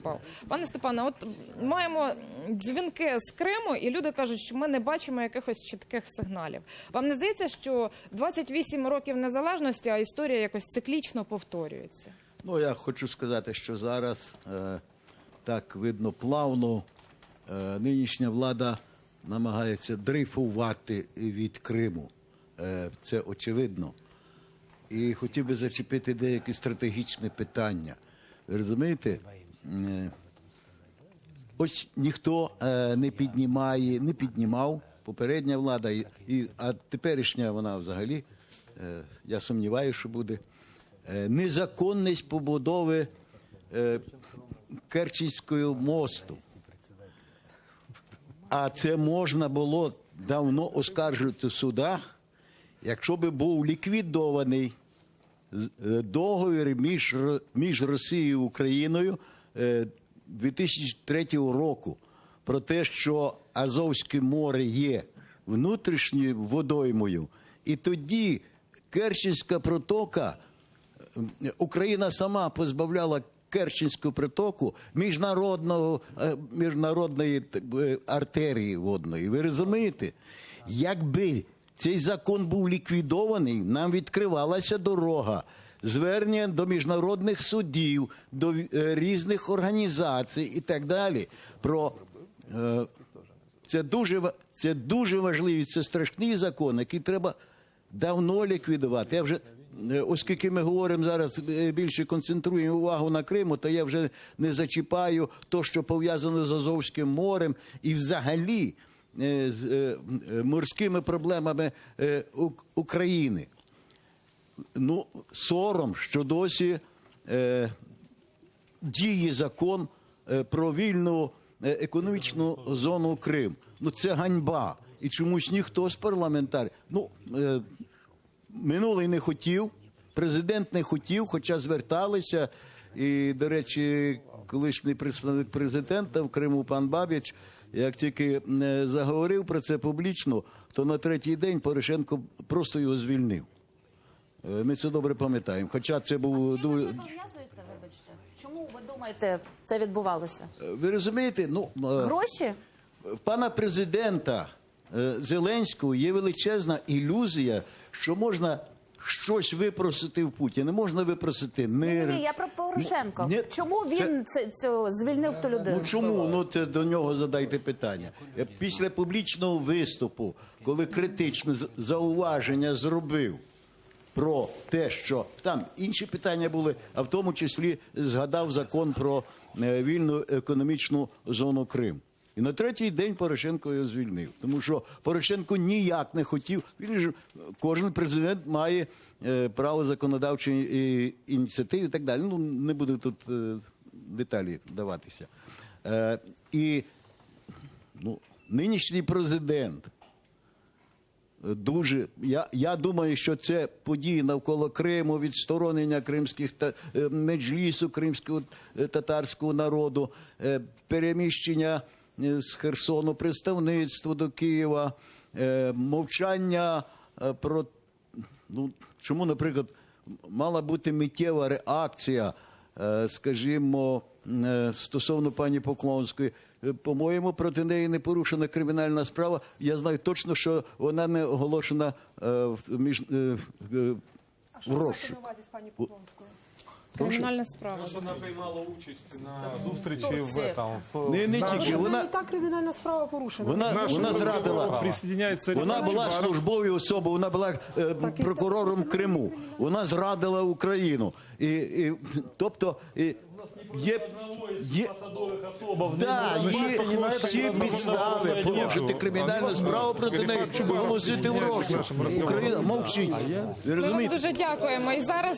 виступав. Пане Степане, от маємо дзвінки з Криму, і люди кажуть, що ми не бачимо якихось чітких сигналів. Вам не здається, що 28 років незалежності, а історія якось циклічно повторюється? Ну, я хочу сказати, що зараз, так видно, плавно нинішня влада намагається дрейфувати від Криму. Це очевидно. І хотів би зачепити деякі стратегічні питання. Ви розумієте? Ось ніхто не піднімав, попередня влада, а теперішня вона взагалі, я сумніваюся, що буде, незаконність побудови Керченського мосту. А це можна було давно оскаржувати в судах, якщо би був ліквідований договір між Росією і Україною 2003 року про те, що Азовське море є внутрішньою водоймою. І тоді Керченська протока, Україна сама позбавляла Керченську протоку міжнародної артерії водної. Ви розумієте? Якби цей закон був ліквідований, нам відкривалася дорога, звернення до міжнародних судів, до різних організацій і так далі. Це дуже важливий, це страшний закон, який треба давно ліквідувати. Оскільки ми говоримо зараз, більше концентруємо увагу на Криму, то я вже не зачіпаю те, що пов'язано з Азовським морем і взагалі з морськими проблемами України. Ну, сором, що досі діє закон про вільну економічну зону Крим. Ну, це ганьба. І чомусь ніхто з парламентарів. Ну, минулий не хотів, президент не хотів, хоча зверталися. І, до речі, колишній представник президента в Криму пан Бабіч, як тільки заговорив про це публічно, то на третій день Порошенко просто його звільнив. Ми це добре пам'ятаємо. Хоча це був... А з чим ви це пов'язуєте, вибачте? Чому, ви думаєте, це відбувалося? Ви розумієте? Ну, Гроші? в пана президента Зеленського є величезна ілюзія, що можна щось випросити в Путіна. Не можна випросити мир. Ні, я про Порошенка. Ні, чому він звільнив ту людину? Ну чому? Ну це до нього задайте питання. Після публічного виступу, коли критичне зауваження зробив про те, що там інші питання були, а в тому числі згадав закон про вільну економічну зону Крим. І на третій день Порошенко його звільнив. Тому що Порошенко ніяк не хотів. Кожен президент має право законодавчої ініціативи і так далі. Ну, не буду тут деталі даватися. І нинішній президент дуже... Я думаю, що це події навколо Криму, відсторонення кримських меджлісу, кримського татарського народу, переміщення з Херсону представництво до Києва, мовчання про... Ну, чому, наприклад, мала бути миттєва реакція, скажімо, стосовно пані Поклонської. По-моєму, проти неї не порушена кримінальна справа. Я знаю точно, що вона не оголошена в розшук. Кримінальна справа. Вона приймала участь на зустрічі Не тільки. Вона і так кримінальна справа порушена. Вона зрадила. Вона була службовою особою, вона була прокурором Криму. Вона зрадила Україну. Тобто є всі підстави порушити кримінальну справу проти неї, оголосити в розшук. Україна мовчить. Ви розумієте? Дуже дякуємо. І зараз